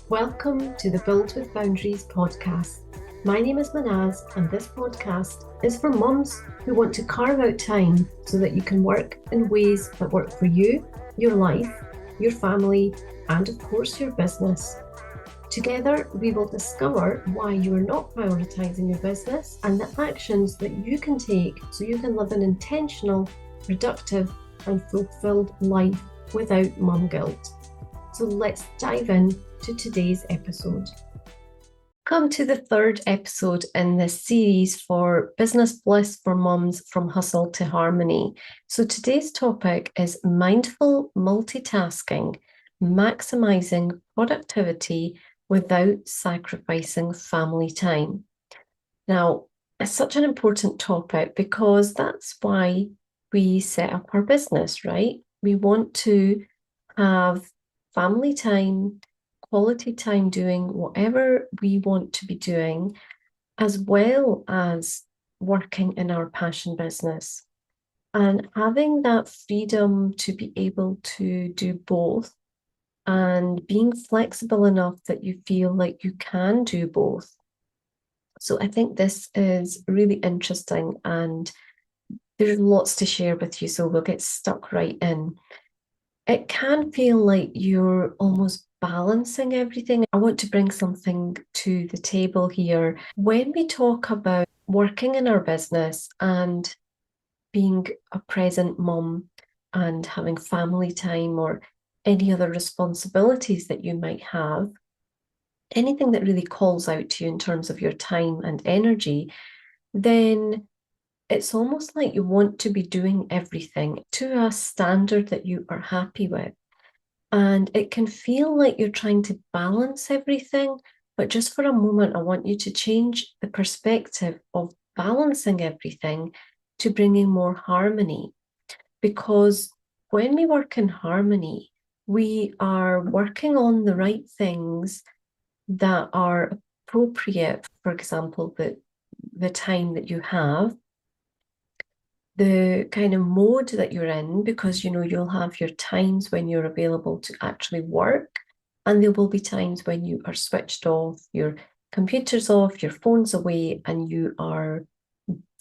Welcome to the Build with Boundaries podcast. My name is Manaz, and this podcast is for mums who want to carve out time so that you can work in ways that work for you, your life, your family, and of course, your business. Together, we will discover why you are not prioritising your business and the actions that you can take so you can live an intentional, productive, and fulfilled life without mum guilt. So let's dive in to today's episode. Come to the third episode in this series for Business Bliss for Mums from Hustle to Harmony. So today's topic is mindful multitasking, maximizing productivity without sacrificing family time. Now, it's such an important topic because that's why we set up our business, right? We want to have family time, quality time doing whatever we want to be doing, as well as working in our passion business. And having that freedom to be able to do both and being flexible enough that you feel like you can do both. So I think this is really interesting and there's lots to share with you. So we'll get stuck right in. It can feel like you're almost balancing everything. I want to bring something to the table here. When we talk about working in our business and being a present mum and having family time or any other responsibilities that you might have, anything that really calls out to you in terms of your time and energy, then it's almost like you want to be doing everything to a standard that you are happy with. And it can feel like you're trying to balance everything. But just for a moment, I want you to change the perspective of balancing everything to bringing more harmony. Because when we work in harmony, we are working on the right things that are appropriate. For example, the time that you have, the kind of mode that you're in, because you'll have your times when you're available to actually work, and there will be times when you are switched off, your computer's off, your phone's away, and you are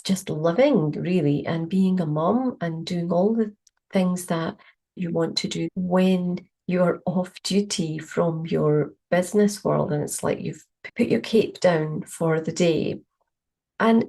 just living really and being a mum and doing all the things that you want to do when you're off duty from your business world. And it's like you've put your cape down for the day. And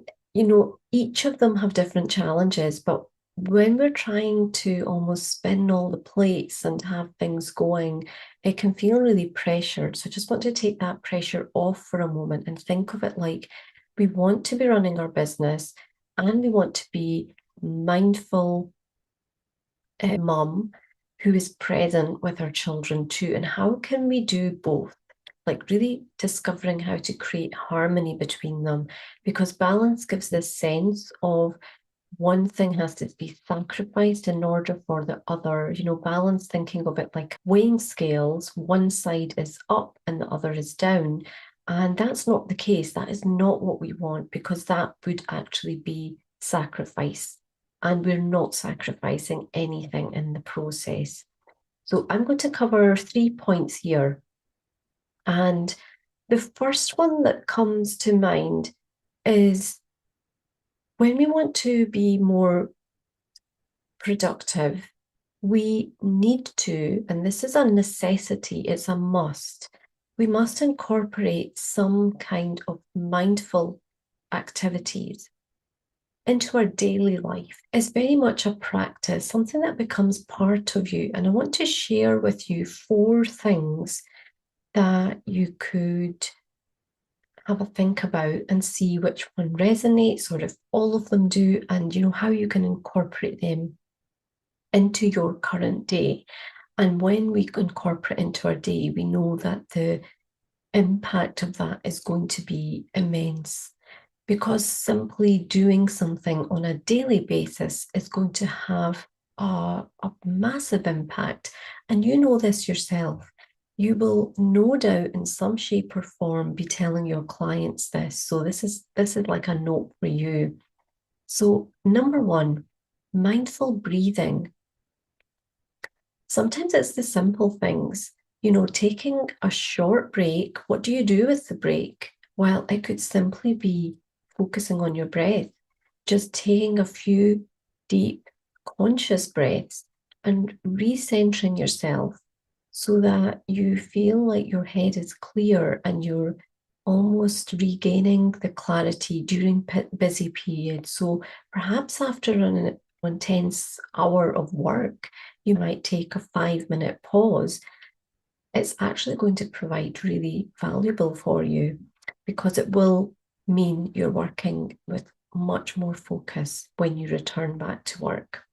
each of them have different challenges, but when we're trying to almost spin all the plates and have things going, it can feel really pressured. So I just want to take that pressure off for a moment and think of it like we want to be running our business and we want to be mindful mum who is present with our children too. And how can we do both? Like really discovering how to create harmony between them, because balance gives this sense of one thing has to be sacrificed in order for the other. Balance, thinking of it like weighing scales, one side is up and the other is down. And that's not the case. That is not what we want, because that would actually be sacrifice. And we're not sacrificing anything in the process. So I'm going to cover 3 points here. And the first one that comes to mind is when we want to be more productive, we need to, and this is a necessity, it's a must, we must incorporate some kind of mindful activities into our daily life. It's very much a practice, something that becomes part of you. And I want to share with you 4 things that you could have a think about and see which one resonates, or if all of them do, and how you can incorporate them into your current day. And when we incorporate into our day, we know that the impact of that is going to be immense, because simply doing something on a daily basis is going to have a massive impact. And you know this yourself. You will no doubt in some shape or form be telling your clients this. So this is like a note for you. So number 1, mindful breathing. Sometimes it's the simple things. Taking a short break, what do you do with the break? Well, it could simply be focusing on your breath, just taking a few deep, conscious breaths and recentering yourself so that you feel like your head is clear and you're almost regaining the clarity during busy periods. So perhaps after an intense hour of work, you might take a 5-minute pause. It's actually going to provide really valuable for you because it will mean you're working with much more focus when you return back to work.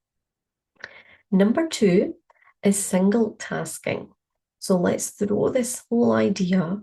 Number 2 is single tasking. So let's throw this whole idea,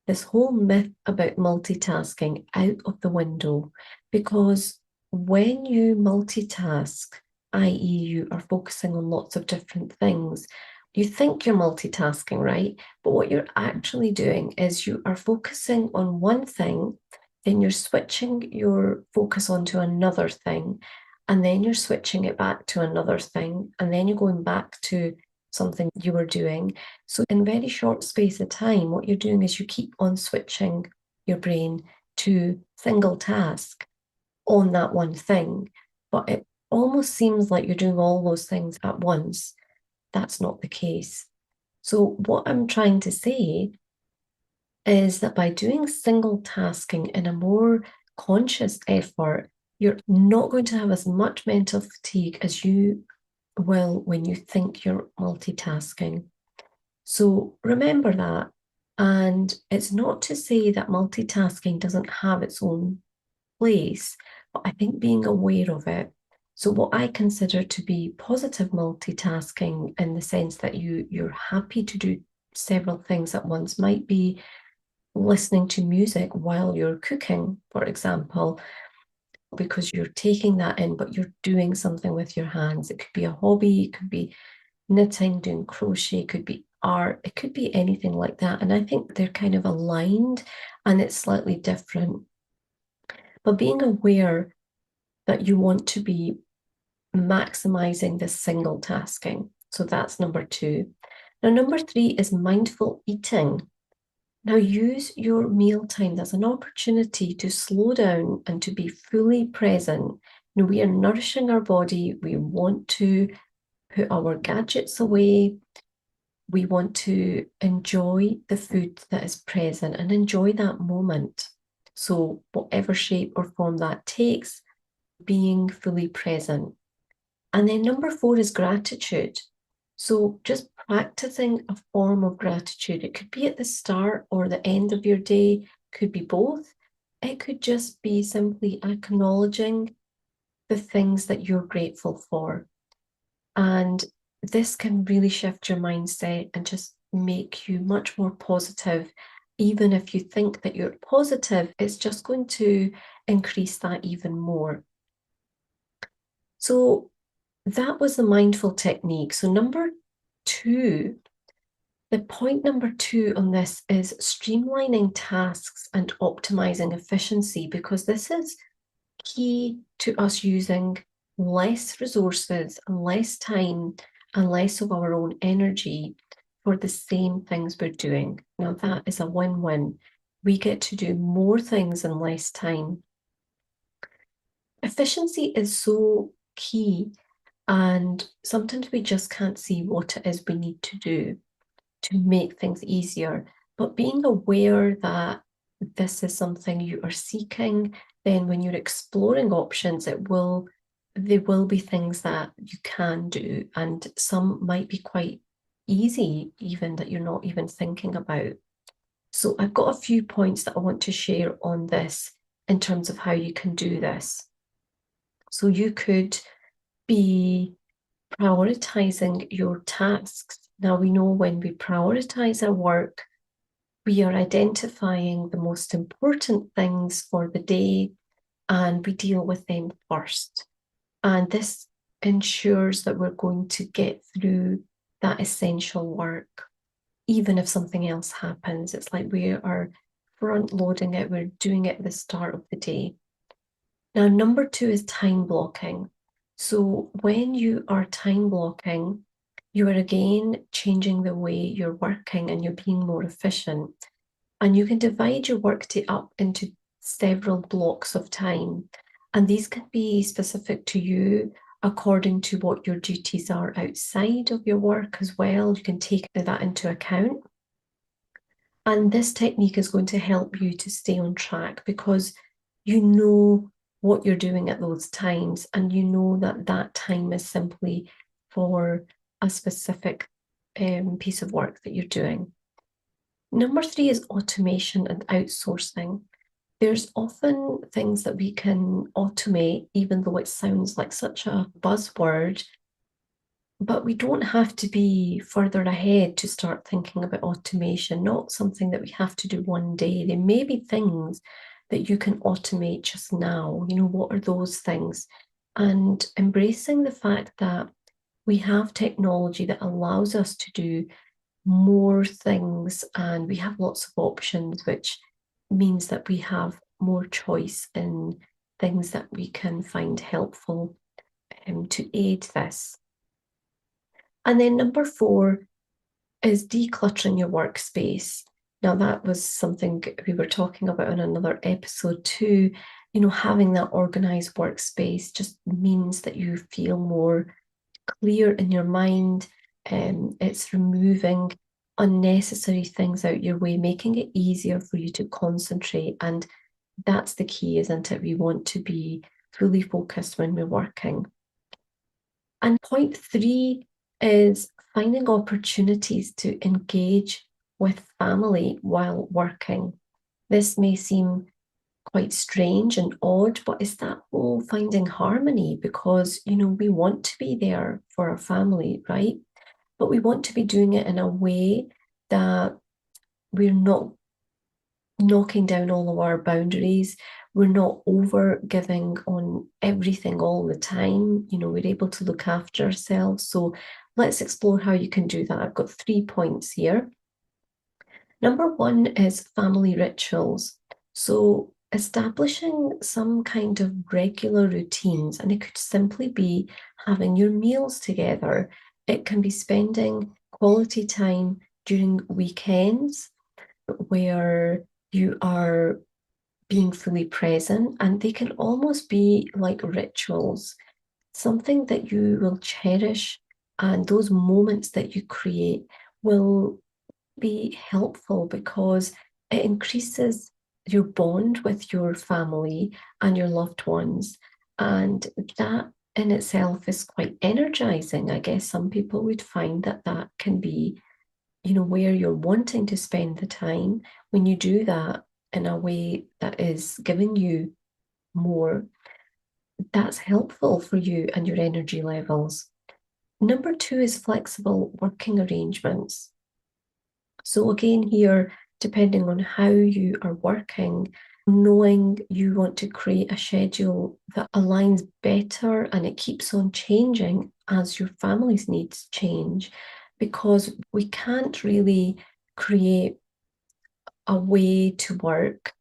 this whole myth about multitasking out of the window, because when you multitask, i.e., you are focusing on lots of different things, you think you're multitasking, right? But what you're actually doing is you are focusing on one thing, then you're switching your focus onto another thing, and then you're switching it back to another thing, and then you're going back to something you were doing. So in very short space of time, what you're doing is you keep on switching your brain to single task on that one thing, but it almost seems like you're doing all those things at once. That's not the case. So what I'm trying to say is that by doing single tasking in a more conscious effort, you're not going to have as much mental fatigue as you will when you think you're multitasking. So remember that. And it's not to say that multitasking doesn't have its own place, but I think being aware of it. So what I consider to be positive multitasking in the sense that you're happy to do several things at once might be listening to music while you're cooking, for example, because you're taking that in, but you're doing something with your hands. It could be a hobby, it could be knitting, doing crochet, it could be art, it could be anything like that. And I think they're kind of aligned and it's slightly different. But being aware that you want to be maximizing this single tasking. So that's number 2. Now, number 3 is mindful eating. Now, use your meal time as an opportunity to slow down and to be fully present. We are nourishing our body. We want to put our gadgets away. We want to enjoy the food that is present and enjoy that moment. So, whatever shape or form that takes, being fully present. And then number 4 is gratitude. So just practicing a form of gratitude. It could be at the start or the end of your day, could be both. It could just be simply acknowledging the things that you're grateful for. And this can really shift your mindset and just make you much more positive. Even if you think that you're positive, it's just going to increase that even more. So that was the mindful technique. So number 2, the point number 2 on this is streamlining tasks and optimizing efficiency, because this is key to us using less resources and less time and less of our own energy for the same things we're doing. Now that is a win-win. We get to do more things in less time. Efficiency is so key. And sometimes we just can't see what it is we need to do to make things easier. But being aware that this is something you are seeking, then when you're exploring options, there will be things that you can do, and some might be quite easy, even that you're not even thinking about. So I've got a few points that I want to share on this in terms of how you can do this. So you could be prioritizing your tasks. Now, we know when we prioritize our work, we are identifying the most important things for the day and we deal with them first. And this ensures that we're going to get through that essential work, even if something else happens. It's like we are front loading it, we're doing it at the start of the day. Now, number 2 is time blocking. So when you are time blocking, you are again changing the way you're working and you're being more efficient. And you can divide your workday up into several blocks of time. And these can be specific to you according to what your duties are outside of your work as well. You can take that into account. And this technique is going to help you to stay on track because you know what you're doing at those times, and you know that that time is simply for a specific piece of work that you're doing. Number 3 is automation and outsourcing. There's often things that we can automate, even though it sounds like such a buzzword, but we don't have to be further ahead to start thinking about automation, not something that we have to do one day. There may be things that you can automate just now. What are those things? And embracing the fact that we have technology that allows us to do more things and we have lots of options, which means that we have more choice in things that we can find helpful to aid this. And then number 4 is decluttering your workspace. Now, that was something we were talking about in another episode too. Having that organized workspace just means that you feel more clear in your mind. It's removing unnecessary things out your way, making it easier for you to concentrate. And that's the key, isn't it? We want to be fully focused when we're working. And point 3 is finding opportunities to engage with family while working. This may seem quite strange and odd, but it's that whole finding harmony because, we want to be there for our family, right? But we want to be doing it in a way that we're not knocking down all of our boundaries. We're not over giving on everything all the time. We're able to look after ourselves. So let's explore how you can do that. I've got 3 points here. Number 1 is family rituals. So establishing some kind of regular routines, and it could simply be having your meals together. It can be spending quality time during weekends where you are being fully present, and they can almost be like rituals, something that you will cherish, and those moments that you create will be helpful because it increases your bond with your family and your loved ones. And that in itself is quite energizing. I guess some people would find that that can be, where you're wanting to spend the time. When you do that in a way that is giving you more, that's helpful for you and your energy levels. Number 2 is flexible working arrangements. So again, here, depending on how you are working, knowing you want to create a schedule that aligns better and it keeps on changing as your family's needs change, because we can't really create a way to work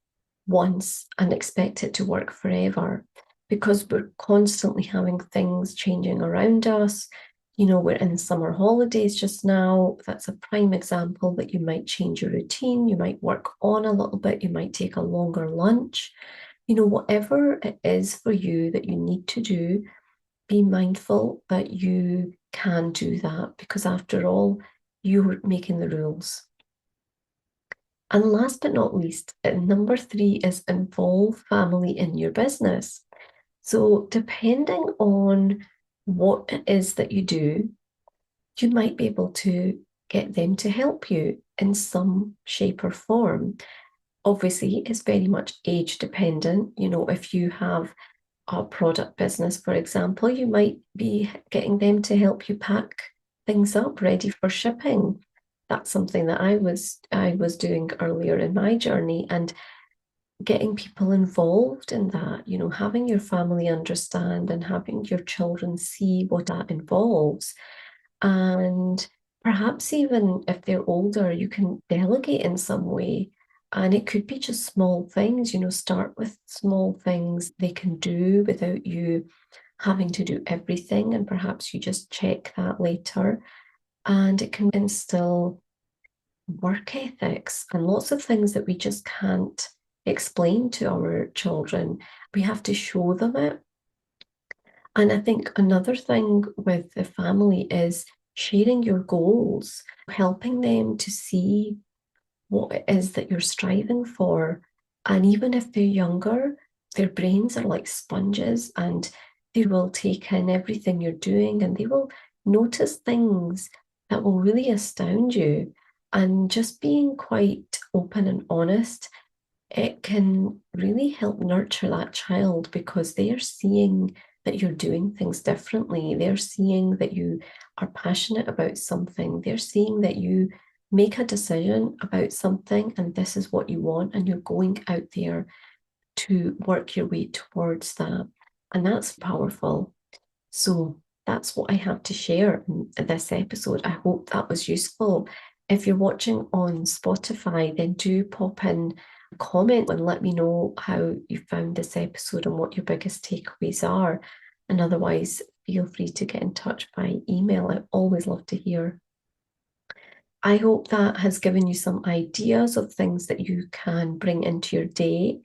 once and expect it to work forever because we're constantly having things changing around us. We're in summer holidays just now. That's a prime example that you might change your routine. You might work on a little bit. You might take a longer lunch. Whatever it is for you that you need to do, be mindful that you can do that because after all, you're making the rules. And last but not least, number 3 is involve family in your business. So depending on what it is that you do, you might be able to get them to help you in some shape or form. Obviously, it's very much age dependent. If you have a product business, for example, you might be getting them to help you pack things up ready for shipping. That's something that I was doing earlier in my journey, and getting people involved in that, having your family understand and having your children see what that involves. And perhaps even if they're older, you can delegate in some way. And it could be just small things, start with small things they can do without you having to do everything. And perhaps you just check that later. and it can instill work ethics and lots of things that we just can't explain to our children. We have to show them it. And I think another thing with the family is sharing your goals, helping them to see what it is that you're striving for. And even if they're younger, their brains are like sponges and they will take in everything you're doing and they will notice things that will really astound you. And just being quite open and honest, it can really help nurture that child because they are seeing that you're doing things differently. They're seeing that you are passionate about something. They're seeing that you make a decision about something and this is what you want, and you're going out there to work your way towards that. And that's powerful. So that's what I have to share in this episode. I hope that was useful. If you're watching on Spotify, then do pop in a comment and let me know how you found this episode and what your biggest takeaways are. And otherwise, feel free to get in touch by email. I always love to hear. I hope that has given you some ideas of things that you can bring into your day.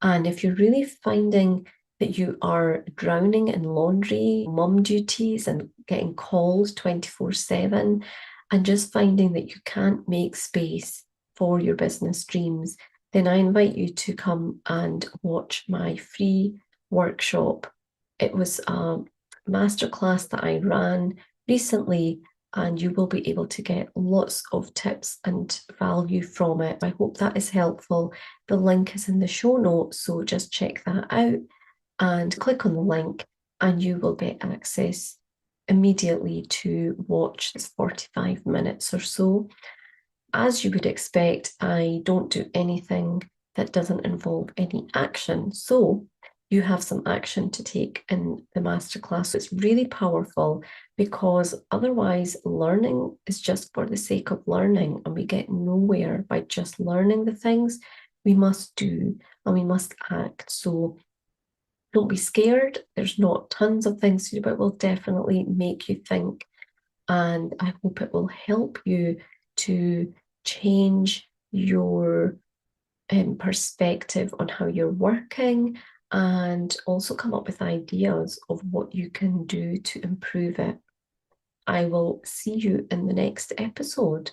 And if you're really finding that you are drowning in laundry, mum duties, and getting calls 24/7, and just finding that you can't make space for your business dreams, then I invite you to come and watch my free workshop. It was a masterclass that I ran recently, and you will be able to get lots of tips and value from it. I hope that is helpful. The link is in the show notes, so just check that out and click on the link, and you will get access immediately to watch this 45 minutes or so. As you would expect, I don't do anything that doesn't involve any action. So you have some action to take in the masterclass. It's really powerful because otherwise learning is just for the sake of learning, and we get nowhere by just learning the things. We must do and we must act. So don't be scared. There's not tons of things to do, but it will definitely make you think. And I hope it will help you to change your perspective on how you're working and also come up with ideas of what you can do to improve it. I will see you in the next episode.